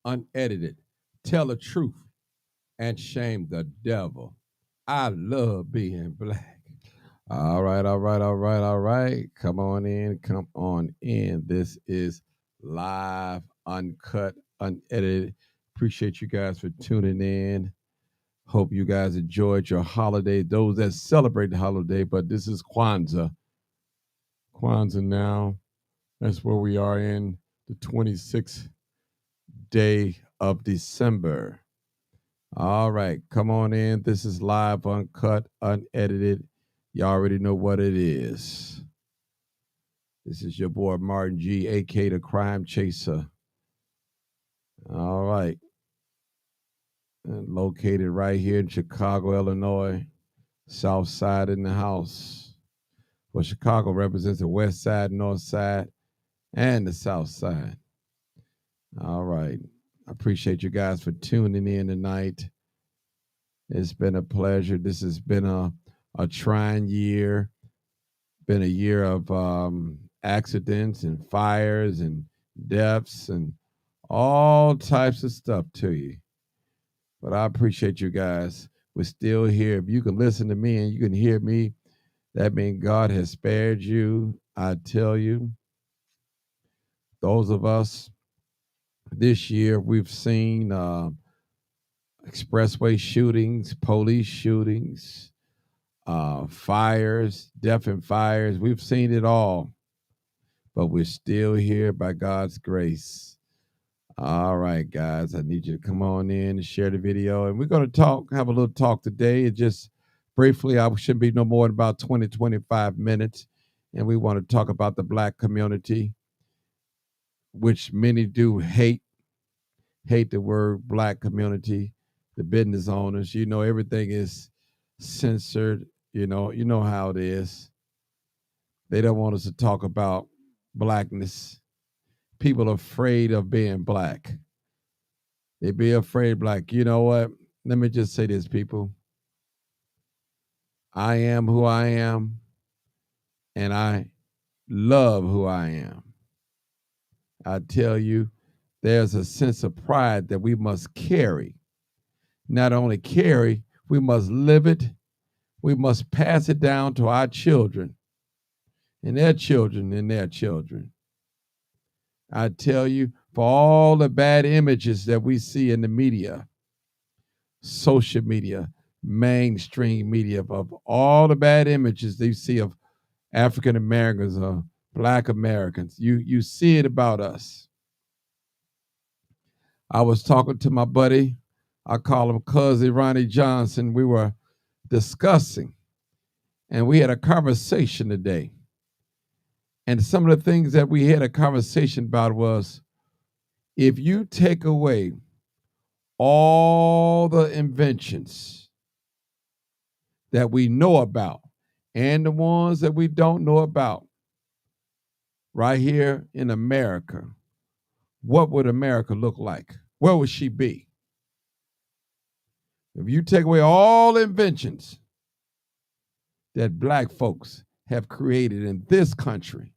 unedited, tell the truth, and shame the devil. I love being black. All right, all right, all right, all right. Come on in, come on in. This is live, uncut, unedited. Appreciate you guys for tuning in. Hope you guys enjoyed your holiday. Those that celebrate the holiday, but this is Kwanzaa. Kwanzaa now. That's where we are in the 26th day of December. All right, come on in. This is live, uncut, unedited. You already know what it is. This is your boy Martin G, aka the Crime Chaser. All right. And located right here in Chicago, Illinois. South side in the house. Well, Chicago represents the west side, north side, and the south side. All right. I appreciate you guys for tuning in tonight. It's been a pleasure. This has been a trying year. Been a year of accidents and fires and deaths and all types of stuff to you. But I appreciate you guys. We're still here. If you can listen to me and you can hear me, that means God has spared you. I tell you, those of us this year, we've seen expressway shootings, police shootings, fires, death and fires. We've seen it all, but we're still here by God's grace. All right, guys, I need you to come on in and share the video. And we're going to have a little talk today. It just briefly, I shouldn't be no more than about 20, 25 minutes. And we want to talk about the black community, which many do hate the word black community, the business owners. You know, everything is censored. You know how it is. They don't want us to talk about blackness. People are afraid of being black. They be afraid black. You know what? Let me just say this, people. I am who I am, and I love who I am. I tell you, there's a sense of pride that we must carry. Not only carry, we must live it. We must pass it down to our children and their children and their children. I tell you, for all the bad images that we see in the media, social media, mainstream media, of all the bad images they see of African Americans or Black Americans, you see it about us. I was talking to my buddy, I call him Cousin Ronnie Johnson. We were discussing, and we had a conversation today. And some of the things that we had a conversation about was, if you take away all the inventions that we know about and the ones that we don't know about right here in America, what would America look like? Where would she be? If you take away all the inventions that black folks have created in this country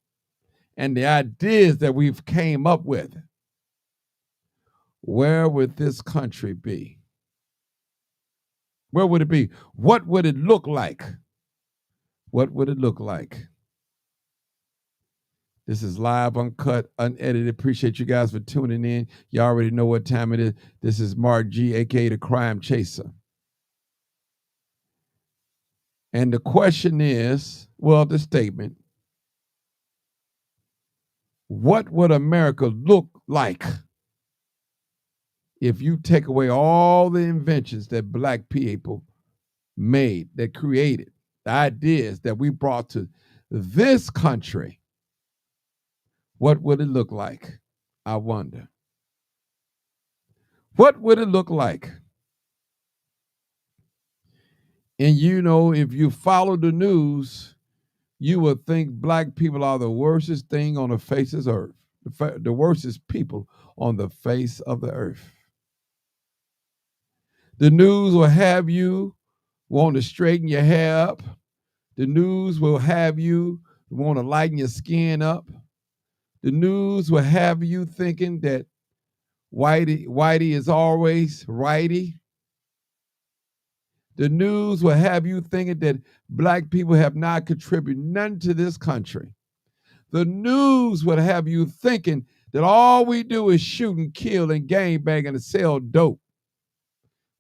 and the ideas that we've came up with, where would this country be? Where would it be? What would it look like? What would it look like? This is live, uncut, unedited. Appreciate you guys for tuning in. You already know what time it is. This is Mark G, aka the Crime Chaser. And the question is, well, the statement, what would America look like if you take away all the inventions that black people made, that created, the ideas that we brought to this country? What would it look like? I wonder. What would it look like? And you know, if you follow the news, you would think black people are the worstest thing on the face of the earth, the worstest people on the face of the earth. The news will have you want to straighten your hair up. The news will have you want to lighten your skin up. The news will have you thinking that Whitey is always righty. The news will have you thinking that black people have not contributed none to this country. The news would have you thinking that all we do is shoot and kill and gangbang and sell dope,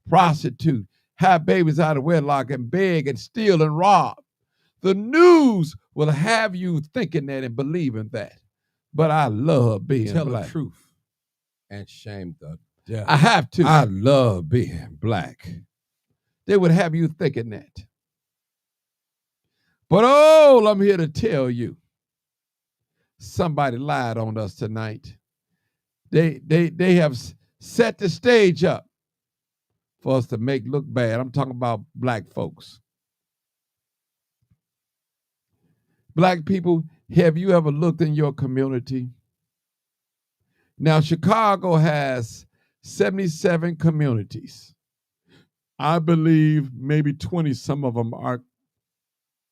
prostitute, have babies out of wedlock and beg and steal and rob. The news will have you thinking that and believing that. But I love being Tell black. the truth and shame the devil. I have to. I love being black. They would have you thinking that. But oh, I'm here to tell you, somebody lied on us tonight. They have set the stage up for us to make look bad. I'm talking about black folks. Black people, have you ever looked in your community? Now, Chicago has 77 communities. I believe maybe 20, some of them are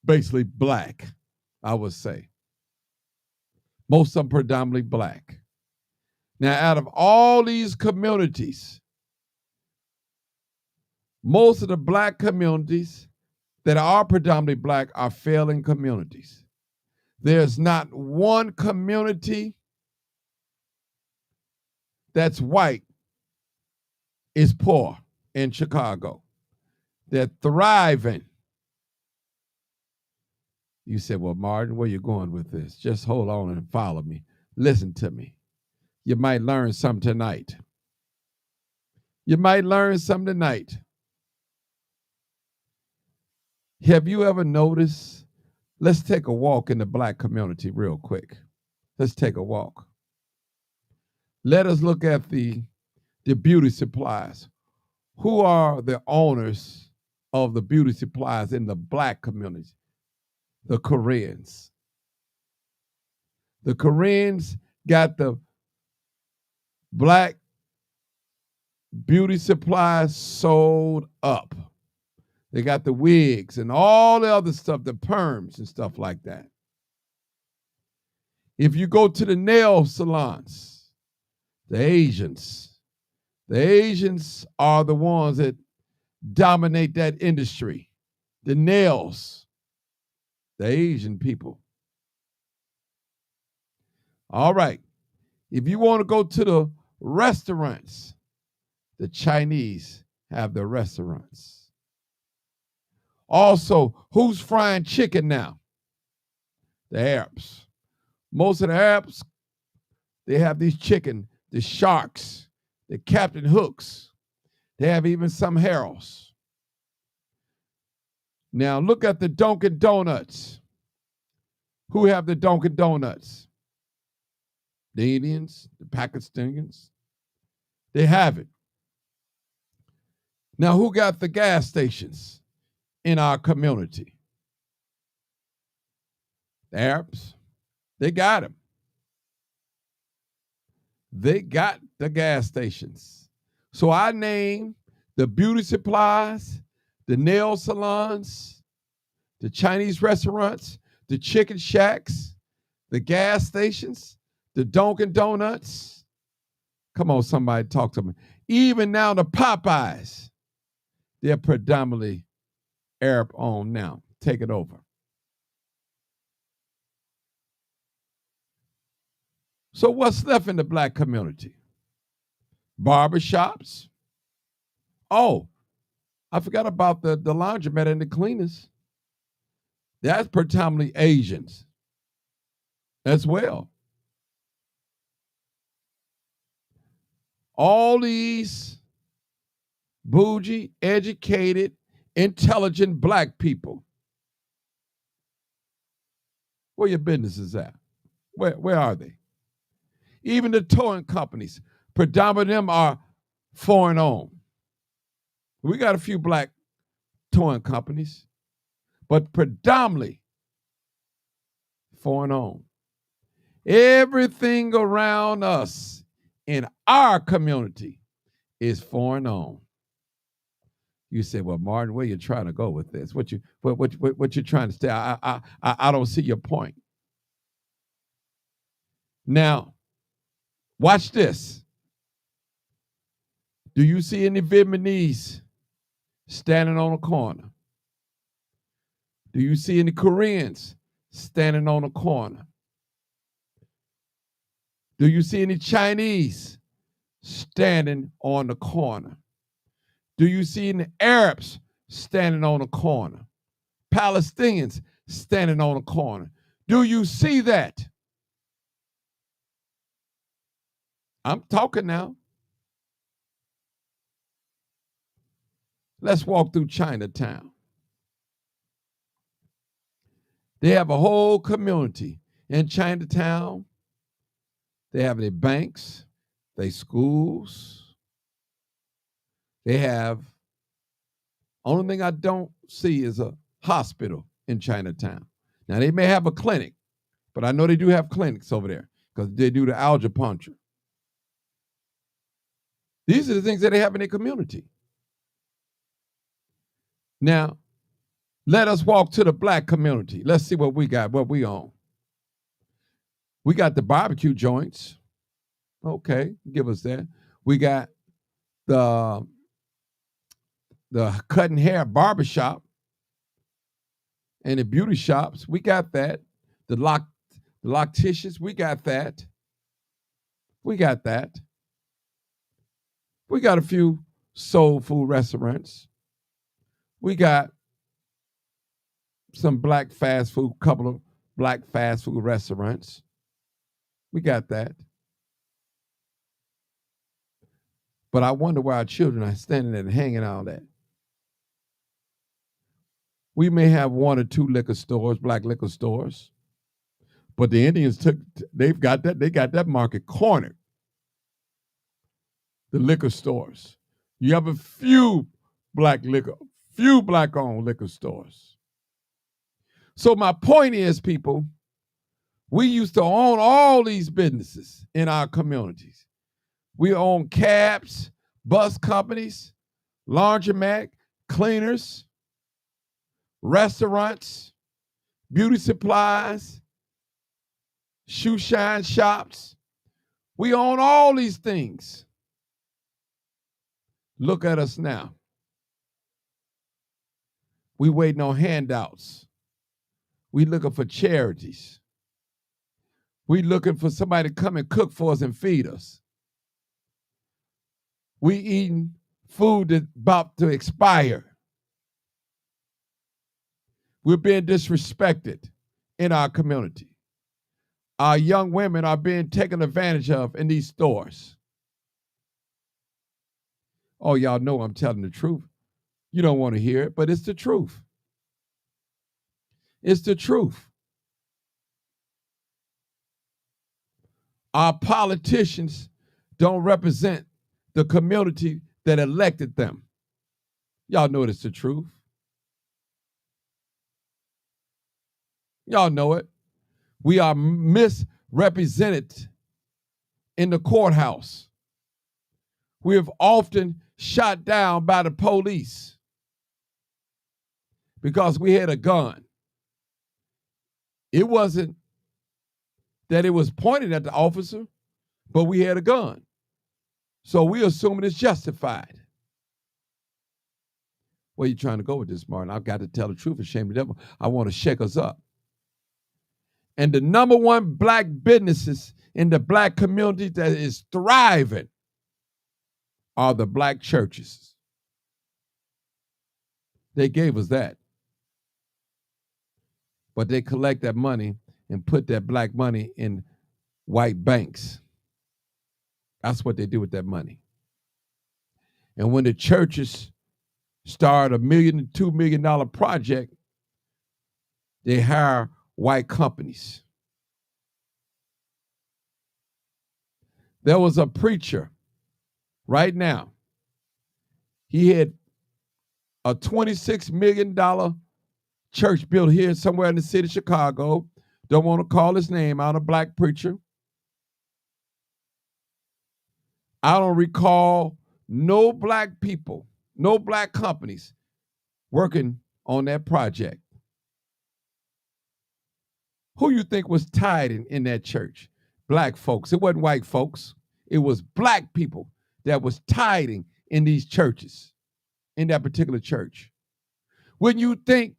basically black, I would say. Most of them predominantly black. Now, out of all these communities, most of the black communities that are predominantly black are failing communities. There's not one community that's white is poor in Chicago. They're thriving. You said, well, Martin, where you going with this? Just hold on and follow me. Listen to me. You might learn something tonight. You might learn something tonight. Have you ever noticed? Let's take a walk in the black community real quick. Let's take a walk. Let us look at the beauty supplies. Who are the owners of the beauty supplies in the black community? The Koreans. The Koreans got the black beauty supplies sold up. They got the wigs and all the other stuff, the perms and stuff like that. If you go to the nail salons, the Asians are the ones that dominate that industry. The nails, the Asian people. All right. If you want to go to the restaurants, the Chinese have the restaurants. Also, who's frying chicken now? The Arabs. Most of the Arabs, they have these chicken, the sharks, the Captain Hooks. They have even some Harold's. Now look at the Dunkin' Donuts. Who have the Dunkin' Donuts? The Indians, the Pakistanians. They have it. Now who got the gas stations in our community? The Arabs. They got them. They got the gas stations. So I name the beauty supplies, the nail salons, the Chinese restaurants, the chicken shacks, the gas stations, the Dunkin' Donuts. Come on, somebody talk to me. Even now the Popeyes, they're predominantly Arab owned now. Take it over. So what's left in the black community? Barbershops. Oh, I forgot about the laundromat and the cleaners. That's predominantly Asians as well. All these bougie, educated, intelligent black people. Where your business is at? Where are they? Even the towing companies, predominantly them are foreign owned. We got a few black towing companies, but predominantly foreign owned. Everything around us in our community is foreign owned. You say, well, Martin, where you trying to go with this? What you trying to say? I don't see your point. Now, watch this. Do you see any Vietnamese standing on a corner? Do you see any Koreans standing on a corner? Do you see any Chinese standing on the corner? Do you see any Arabs standing on a corner? Palestinians standing on a corner? Do you see that? I'm talking now. Let's walk through Chinatown. They have a whole community in Chinatown. They have their banks, their schools. They have, only thing I don't see is a hospital in Chinatown. Now, they may have a clinic, but I know they do have clinics over there because they do the acupuncture. These are the things that they have in their community. Now, let us walk to the black community. Let's see what we got, what we own. We got the barbecue joints. Okay, give us that. We got the cutting hair barbershop and the beauty shops. We got that. The locticians, we got that. We got that. We got a few soul food restaurants. We got some black fast food, couple of black fast food restaurants. We got that. But I wonder why our children are standing there and hanging out at. We may have one or two liquor stores, black liquor stores, but the Indians they got that market cornered. The liquor stores. You have a few black-owned liquor stores. So my point is, people, we used to own all these businesses in our communities. We own cabs, bus companies, laundromat, cleaners, restaurants, beauty supplies, shoe shine shops. We own all these things. Look at us now. We waiting on handouts. We looking for charities. We looking for somebody to come and cook for us and feed us. We eating food that's about to expire. We're being disrespected in our community. Our young women are being taken advantage of in these stores. Oh, y'all know I'm telling the truth. You don't want to hear it, but it's the truth. It's the truth. Our politicians don't represent the community that elected them. Y'all know it's the truth. Y'all know it. We are misrepresented in the courthouse. We have often shot down by the police because we had a gun. It wasn't that it was pointed at the officer, but we had a gun. So we assume it's justified. Where are you trying to go with this, Martin? I've got to tell the truth and shame the devil. I want to shake us up. And the number one black businesses in the black community that is thriving are the black churches. They gave us that. But they collect that money and put that black money in white banks. That's what they do with that money. And when the churches start $1 million to $2 million project, they hire white companies. There was a preacher right now. He had a $26 million church built here somewhere in the city of Chicago. Don't want to call his name out, a black preacher. I don't recall no black people, no black companies working on that project. Who you think was tithing in that church? Black folks. It wasn't white folks. It was black people that was tithing in these churches, in that particular church? Wouldn't you think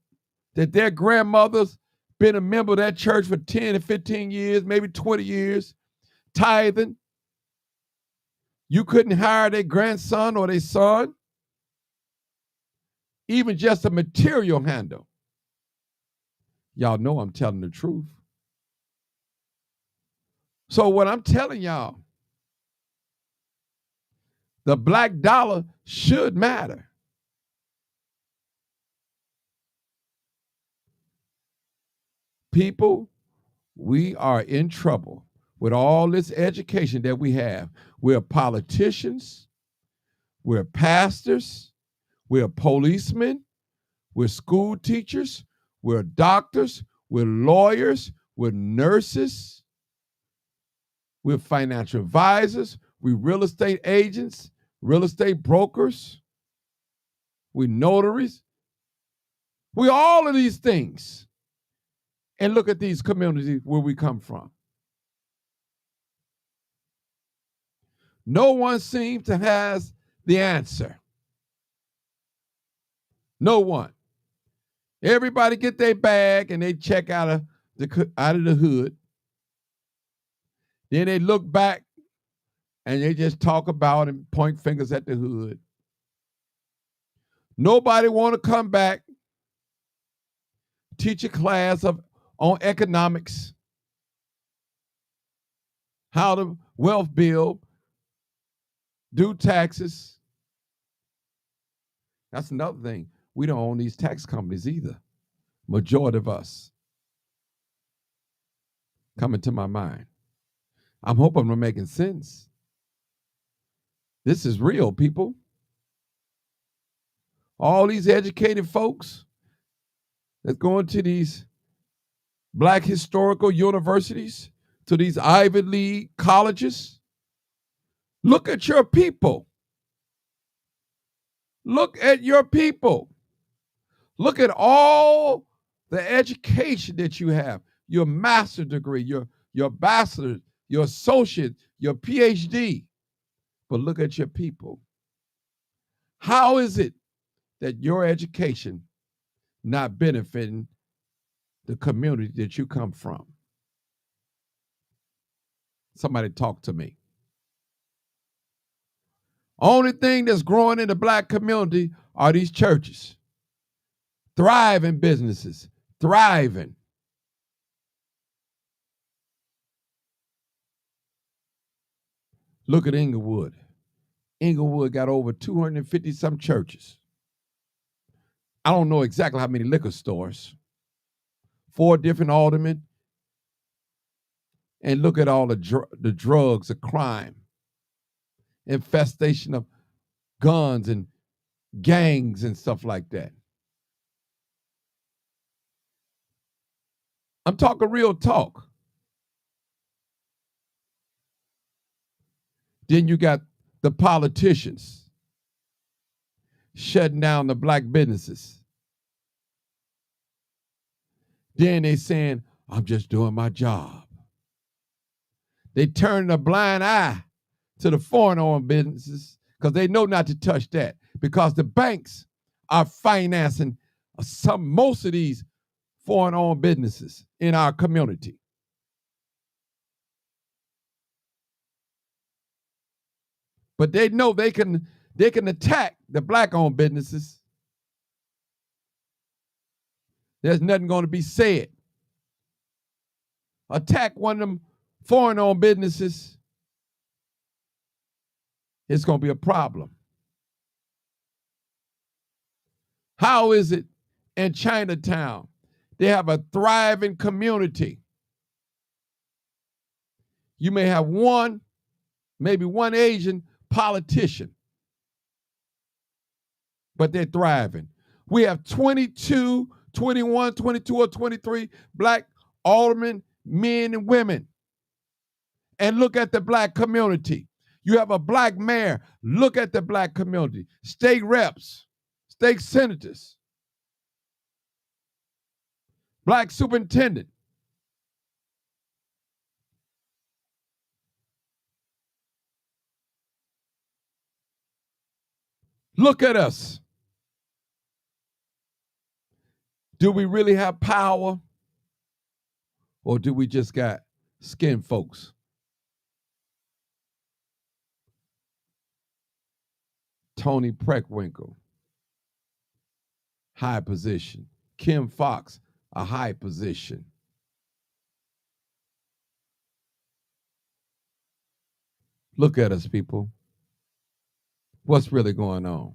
that their grandmothers been a member of that church for 10 and 15 years, maybe 20 years, tithing? You couldn't hire their grandson or their son, even just a material handle. Y'all know I'm telling the truth. So what I'm telling y'all, the black dollar should matter. People, we are in trouble with all this education that we have. We're politicians, we're pastors, we're policemen, we're school teachers, we're doctors, we're lawyers, we're nurses, we're financial advisors, we're real estate agents, real estate brokers, we're notaries. We're all of these things. And look at these communities where we come from. No one seems to have the answer. No one. Everybody get their bag and they check out of the hood. Then they look back and they just talk about and point fingers at the hood. Nobody want to come back, teach a class on economics, how to wealth build, do taxes. That's another thing. We don't own these tax companies either. Majority of us. Coming to my mind. I'm hoping we're making sense. This is real, people. All these educated folks that's going to these black historical universities, to these Ivy League colleges. Look at your people. Look at your people. Look at all the education that you have, your master's degree, your bachelor's, your associate, your PhD. But look at your people. How is it that your education not benefiting the community that you come from? Somebody talk to me. Only thing that's growing in the black community are these churches. Thriving businesses, thriving. Look at Inglewood. Inglewood got over 250 some churches. I don't know exactly how many liquor stores. 4 different aldermen. And look at all the drugs, the crime, infestation of guns and gangs and stuff like that. I'm talking real talk. Then you got the politicians shutting down the black businesses. Then they saying, I'm just doing my job. They turn a blind eye to the foreign-owned businesses because they know not to touch that, because the banks are financing most of these foreign-owned businesses in our community. But they know they can attack the black-owned businesses. There's nothing going to be said. Attack one of them foreign-owned businesses, it's going to be a problem. How is it in Chinatown? They have a thriving community. You may have maybe one Asian politician, but they're thriving. We have 22, 21, 22 or 23 black aldermen, men and women. And look at the black community. You have a black mayor. Look at the black community. State reps, state senators, black superintendent. Look at us. Do we really have power? Or do we just got skin folks? Tony Preckwinkle, high position. Kim Fox, a high position. Look at us, people. What's really going on?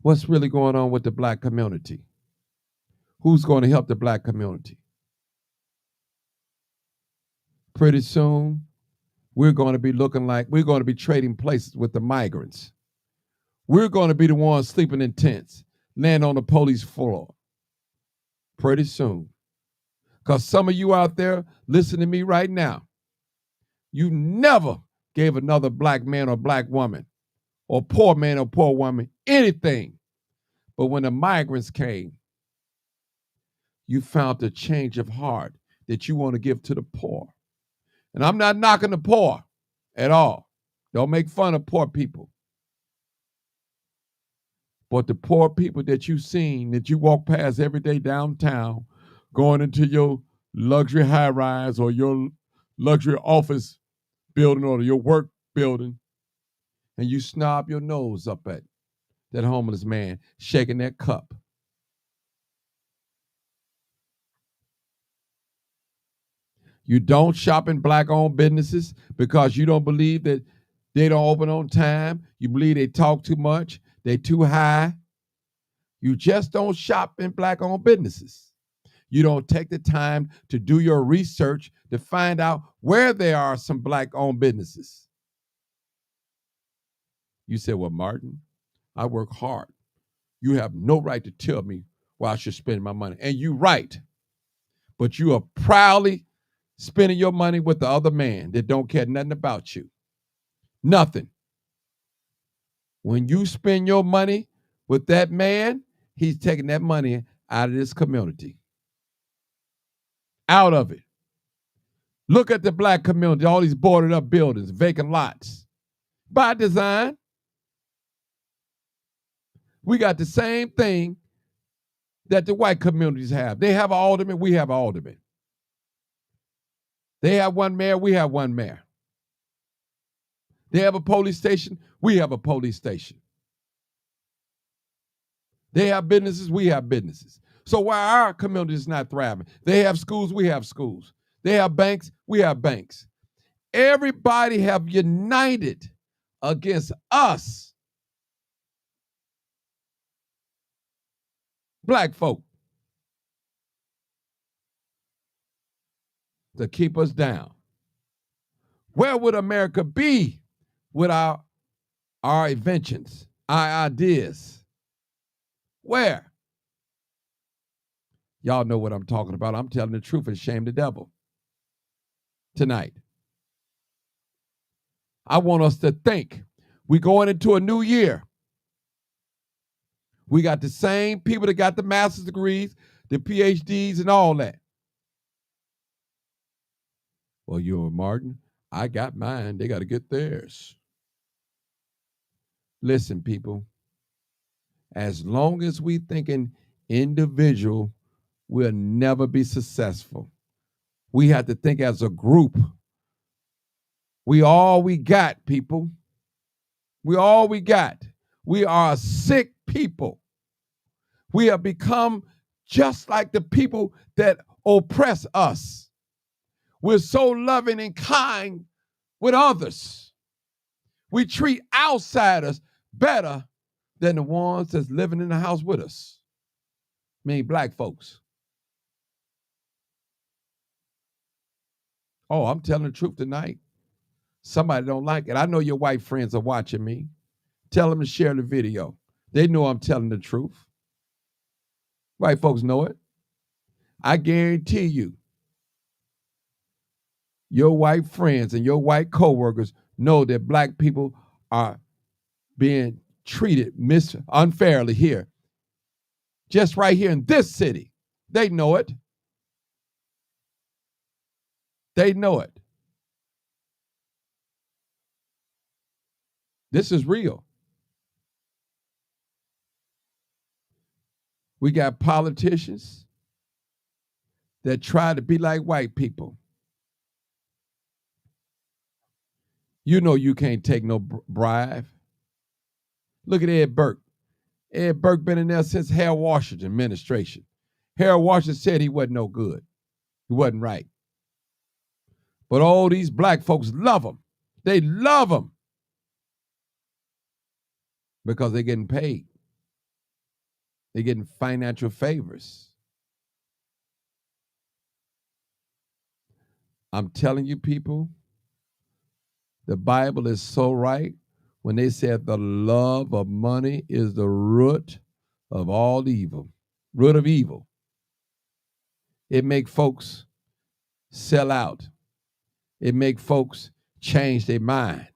What's really going on with the black community? Who's going to help the black community? Pretty soon, we're going to be looking like we're going to be trading places with the migrants. We're going to be the ones sleeping in tents, laying on the police floor. Pretty soon. Because some of you out there listening to me right now, you never gave another black man or black woman or poor man or poor woman anything. But when the migrants came, you found a change of heart that you want to give to the poor. And I'm not knocking the poor at all. Don't make fun of poor people. But the poor people that you've seen, that you walk past every day downtown, going into your luxury high rise or your luxury office building or your work building, and you snob your nose up at that homeless man shaking that cup. You don't shop in black-owned businesses because you don't believe that they don't open on time. You believe they talk too much. They're too high. You just don't shop in black-owned businesses. You don't take the time to do your research to find out where there are some black-owned businesses. You say, well, Martin, I work hard. You have no right to tell me where I should spend my money. And you're right. But you are proudly spending your money with the other man that don't care nothing about you. Nothing. When you spend your money with that man, he's taking that money out of this community. Out of it. Look at the black community, all these boarded up buildings, vacant lots. By design. We got the same thing that the white communities have. They have an alderman, we have an alderman. They have one mayor, we have one mayor. They have a police station, we have a police station. They have businesses, we have businesses. So why our community is not thriving? They have schools, we have schools. They have banks, we have banks. Everybody have united against us, black folk, to keep us down. Where would America be without our inventions, our ideas? Where? Y'all know what I'm talking about. I'm telling the truth and shame the devil tonight. I want us to think. We're going into a new year. We got the same people that got the master's degrees, the PhDs, and all that. Well, you and Martin, I got mine. They got to get theirs. Listen, people, as long as we thinking individual, we'll never be successful. We have to think as a group. We all we got, people. We all we got. We are a sick people. We have become just like the people that oppress us. We're so loving and kind with others. We treat outsiders better than the ones that's living in the house with us. I mean, black folks. Oh, I'm telling the truth tonight. Somebody don't like it. I know your white friends are watching me. Tell them to share the video. They know I'm telling the truth. White folks know it. I guarantee you, your white friends and your white coworkers know that black people are being treated unfairly here. Just right here in this city. They know it. They know it. This is real. We got politicians that try to be like white people. You know you can't take no bribe. Look at Ed Burke. Ed Burke been in there since Harold Washington administration. Harold Washington said he wasn't no good. He wasn't right. But all these black folks love him. They love him because they're getting paid. They're getting financial favors. I'm telling you, people, the Bible is so right when they said the love of money is the root of all evil, root of evil. It make folks sell out. It make folks change their mind.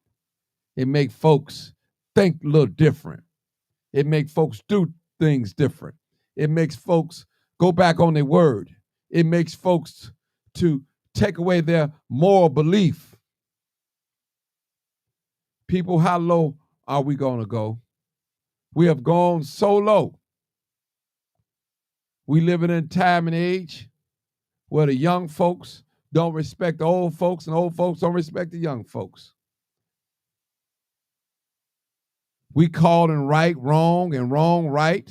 It make folks think a little different. It make folks do things different. It makes folks go back on their word. It makes folks to take away their moral belief. People, how low are we going to go? We have gone so low. We live in a time and age where the young folks don't respect the old folks and old folks don't respect the young folks. We calling right wrong and wrong right.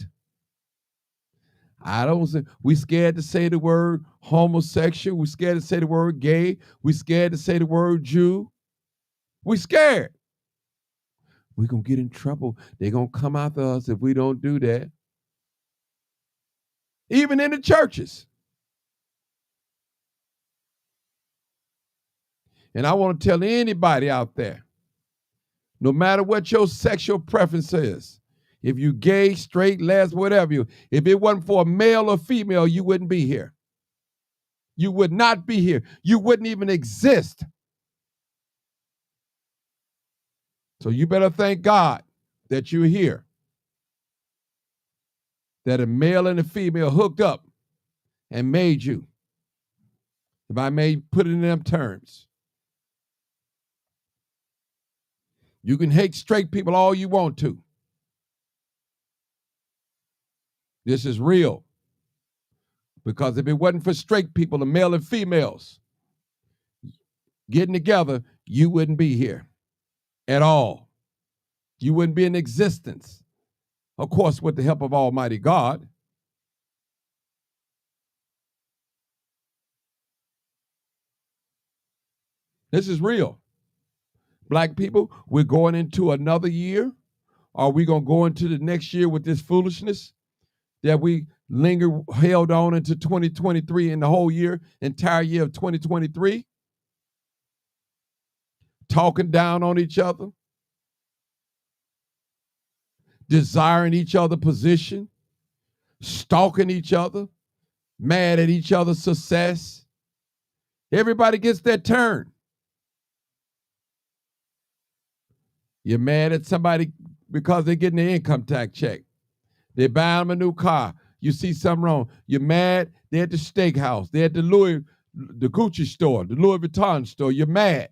We scared to say the word homosexual. We scared to say the word gay. We scared to say the word Jew. We scared. We're going to get in trouble. They're going to come after us if we don't do that. Even in the churches. And I want to tell anybody out there, no matter what your sexual preference is, if you gay, straight, lesbian, whatever, if it wasn't for a male or female, you wouldn't be here. You would not be here. You wouldn't even exist. So you better thank God that you're here. That a male and a female hooked up and made you. If I may put it in them terms. You can hate straight people all you want to. This is real. Because if it wasn't for straight people, the male and females, getting together, you wouldn't be here at all. You wouldn't be in existence. Of course, with the help of Almighty God. This is real. Black people, we're going into another year. Are we going to go into the next year with this foolishness that we held on into 2023 and the whole year, entire year of 2023? Talking down on each other, desiring each other's position, stalking each other, mad at each other's success. Everybody gets their turn. You're mad at somebody because they're getting their income tax check. They're buying them a new car. You see something wrong. You're mad. They're at the steakhouse. They're at the Gucci store, the Louis Vuitton store. You're mad.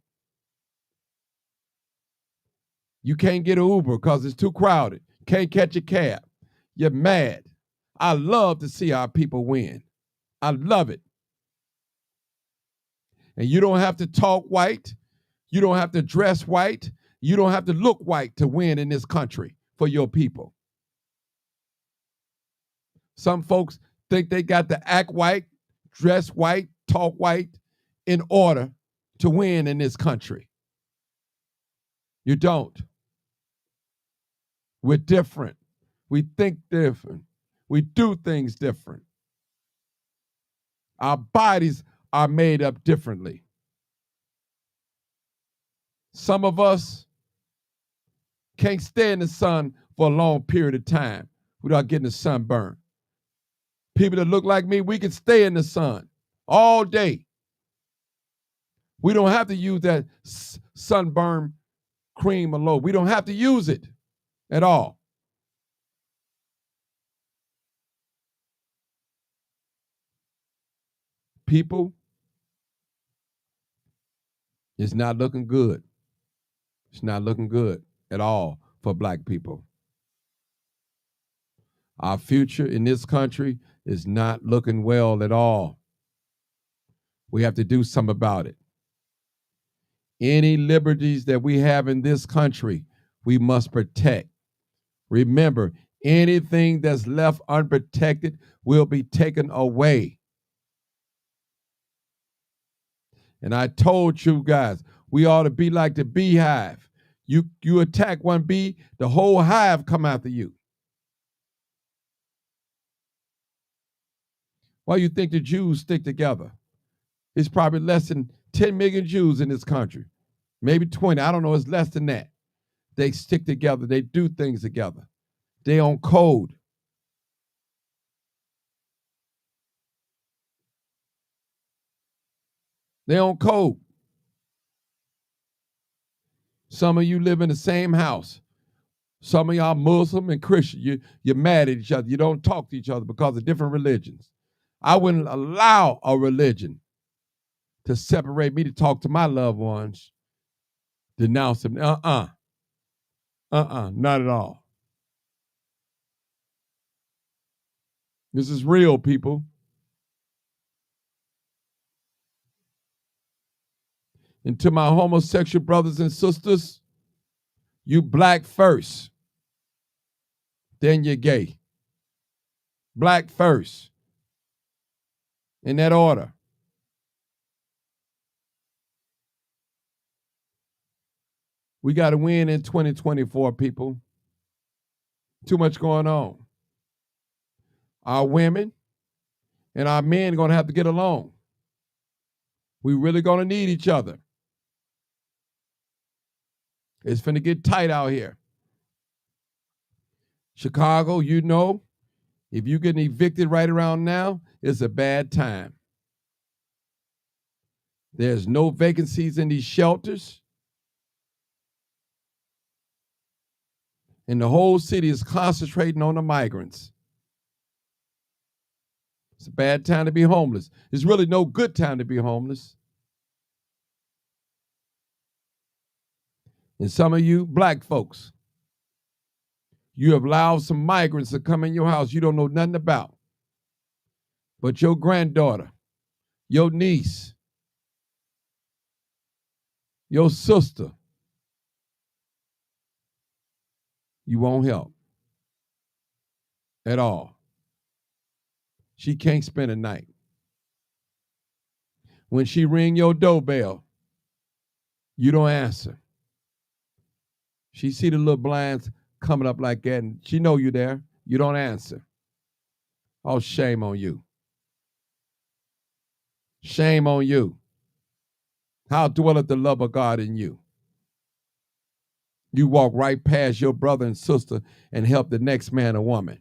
You can't get an Uber because it's too crowded. Can't catch a cab. You're mad. I love to see our people win. I love it. And you don't have to talk white. You don't have to dress white. You don't have to look white to win in this country for your people. Some folks think they got to act white, dress white, talk white in order to win in this country. You don't. We're different. We think different. We do things different. Our bodies are made up differently. Some of us can't stay in the sun for a long period of time without getting the sunburn. People that look like me, we can stay in the sun all day. We don't have to use that sunburn cream alone. We don't have to use it at all. People, it's not looking good. It's not looking good. at all for black people. Our future in this country is not looking well at all. We have to do something about it. Any liberties that we have in this country, we must protect. Remember, anything that's left unprotected will be taken away. And I told you guys, we ought to be like the beehive. You attack one bee, the whole hive come after you. Why you think the Jews stick together? It's probably less than 10 million Jews in this country. Maybe 20, I don't know, it's less than that. They stick together, they do things together. They on code. They on code. Some of you live in the same house. Some of y'all Muslim and Christian. You're mad at each other. You don't talk to each other because of different religions. I wouldn't allow a religion to separate me to talk to my loved ones, denounce them. Not at all. This is real, people. And to my homosexual brothers and sisters, you black first, then you're gay. Black first. In that order. We got to win in 2024, people. Too much going on. Our women and our men are going to have to get along. We really going to need each other. It's finna get tight out here. Chicago, you know, if you're getting evicted right around now, it's a bad time. There's no vacancies in these shelters. And the whole city is concentrating on the migrants. It's a bad time to be homeless. It's really no good time to be homeless. And some of you black folks, you have allowed some migrants to come in your house you don't know nothing about. But your granddaughter, your niece, your sister, you won't help at all. She can't spend a night. When she ring your doorbell, you don't answer. She see the little blinds coming up like that, and she know you there. You don't answer. Oh, shame on you. Shame on you. How dwelleth the love of God in you? You walk right past your brother and sister and help the next man or woman.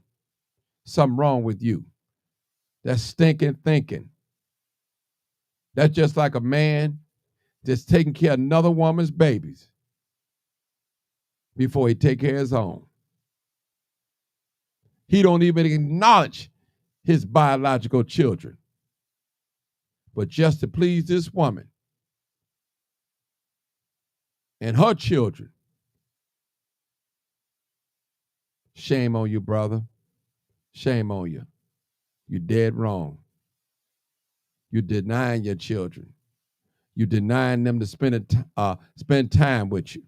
Something wrong with you. That's stinking thinking. That's just like a man just taking care of another woman's babies before he take care of his own. He don't even acknowledge his biological children. But just to please this woman and her children. Shame on you, brother. Shame on you. You're dead wrong. You're denying your children. You're denying them to spend time with you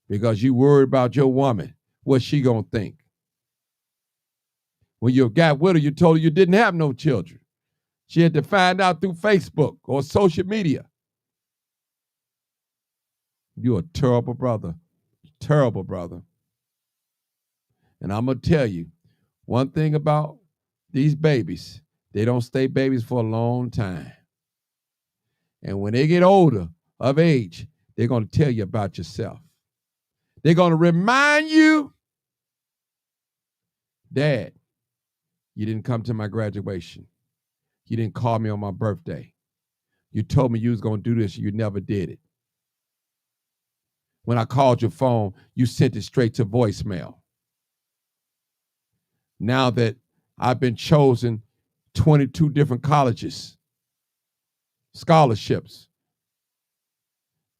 because you worried about your woman. What's she gonna think? When you got with her, you told her you didn't have no children. She had to find out through Facebook or social media. You're a terrible brother. Terrible brother. And I'm going to tell you one thing about these babies. They don't stay babies for a long time. And when they get older of age, they're going to tell you about yourself. They're going to remind you, Dad, you didn't come to my graduation. You didn't call me on my birthday. You told me you was going to do this and you never did it. When I called your phone, you sent it straight to voicemail. Now that I've been chosen 22 different colleges, scholarships,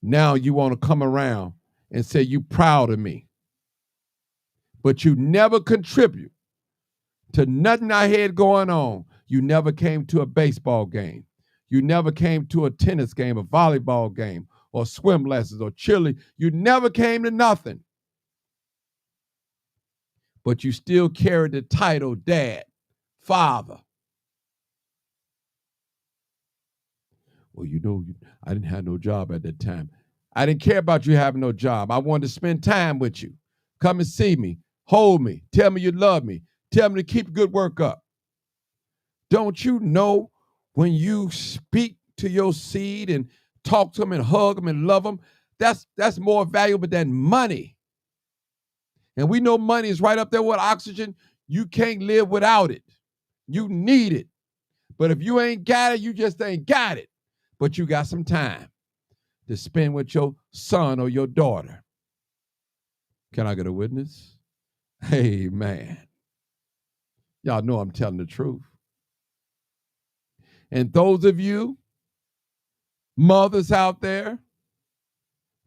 now you want to come around and say you proud of me. But you never contribute to nothing I had going on. You never came to a baseball game. You never came to a tennis game, a volleyball game, or swim lessons, or cheerleading. You never came to nothing. But you still carried the title dad, father. Well, you know, I didn't have no job at that time. I didn't care about you having no job. I wanted to spend time with you. Come and see me. Hold me. Tell me you love me. Tell me to keep good work up. Don't you know when you speak to your seed and talk to them and hug them and love them, that's more valuable than money. And we know money is right up there with oxygen. You can't live without it. You need it. But if you ain't got it, you just ain't got it. But you got some time to spend with your son or your daughter. Can I get a witness? Amen. Y'all know I'm telling the truth. And those of you mothers out there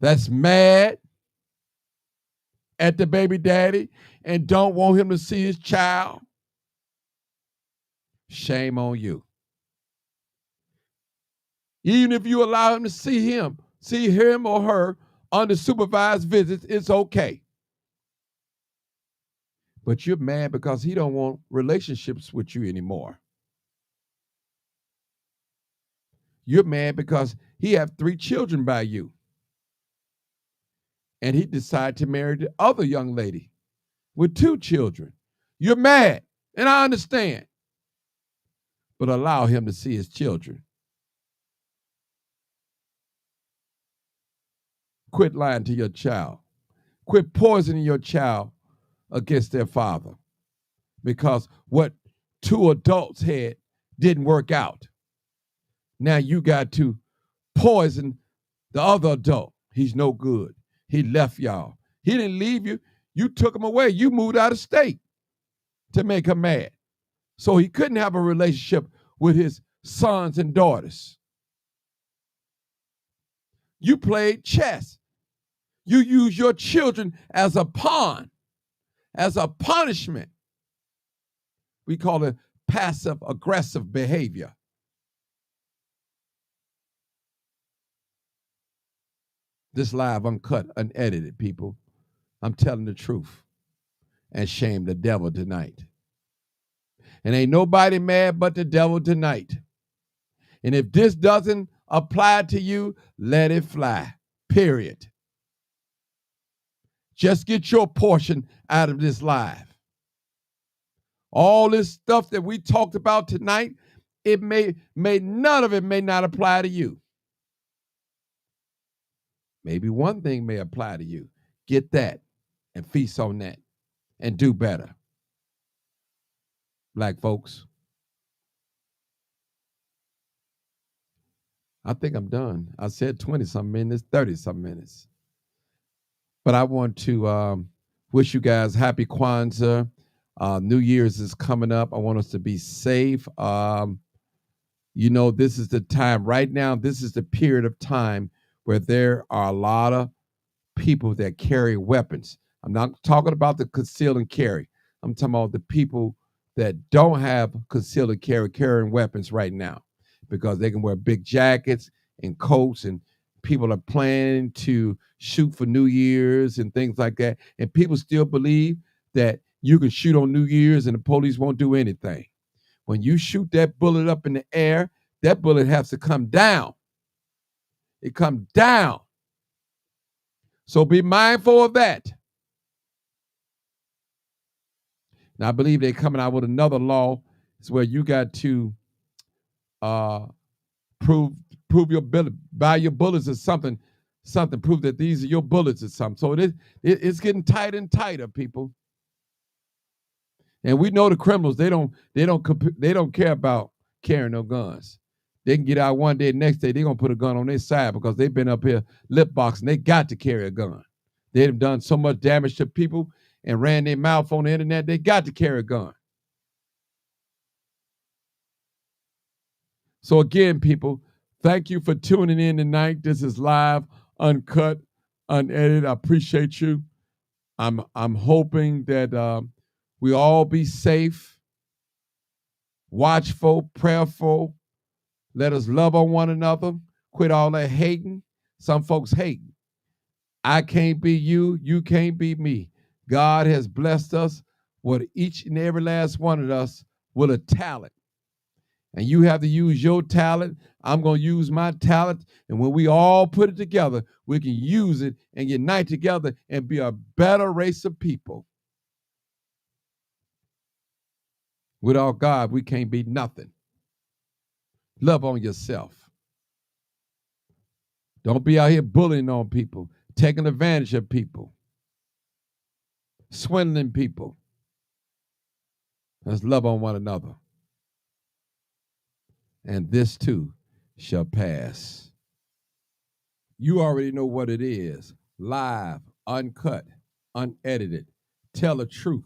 that's mad at the baby daddy and don't want him to see his child, shame on you. Even if you allow him to see him or her under supervised visits, it's okay. But you're mad because he don't want relationships with you anymore. You're mad because he have 3 children by you. And he decided to marry the other young lady with 2 children. You're mad, and I understand. But allow him to see his children. Quit lying to your child. Quit poisoning your child against their father. Because what 2 adults had didn't work out. Now you got to poison the other adult. He's no good. He left y'all. He didn't leave you. You took him away. You moved out of state to make him mad. So he couldn't have a relationship with his sons and daughters. You played chess. You use your children as a pawn, as a punishment. We call it passive aggressive behavior. This live, uncut, unedited, people. I'm telling the truth. And shame the devil tonight. And ain't nobody mad but the devil tonight. And if this doesn't apply to you, let it fly. Period. Just get your portion out of this live. All this stuff that we talked about tonight, none of it may not apply to you. Maybe one thing may apply to you. Get that and feast on that and do better. Black folks, I think I'm done. I said 20-something minutes, 30-something minutes. But I want to wish you guys happy Kwanzaa. New Year's is coming up. I want us to be safe. You know, this is the time right now. This is the period of time where there are a lot of people that carry weapons. I'm not talking about the conceal and carry. I'm talking about the people that don't have conceal and carry carrying weapons right now because they can wear big jackets and coats, and people are planning to shoot for New Year's and things like that. And people still believe that you can shoot on New Year's and the police won't do anything. When you shoot that bullet up in the air, that bullet has to come down. It comes down. So be mindful of that. Now, I believe they're coming out with another law. It's where you got to prove your bullet, buy your bullets or something, prove that these are your bullets or something. So it's getting tighter and tighter, people. And we know the criminals, they don't care about carrying no guns. They can get out one day, the next day they're gonna put a gun on their side because they've been up here lip boxing. They got to carry a gun. They've done so much damage to people and ran their mouth on the internet. They got to carry a gun. So again, people, thank you for tuning in tonight. This is live, uncut, unedited. I appreciate you. I'm hoping that we all be safe, watchful, prayerful. Let us love on one another. Quit all that hating. Some folks hate. I can't be you. You can't be me. God has blessed us with each and every last one of us with a talent. And you have to use your talent. I'm going to use my talent. And when we all put it together, we can use it and unite together and be a better race of people. Without God, we can't be nothing. Love on yourself. Don't be out here bullying on people, taking advantage of people, swindling people. Let's love on one another. And this too shall pass. You already know what it is. Live, uncut, unedited. Tell the truth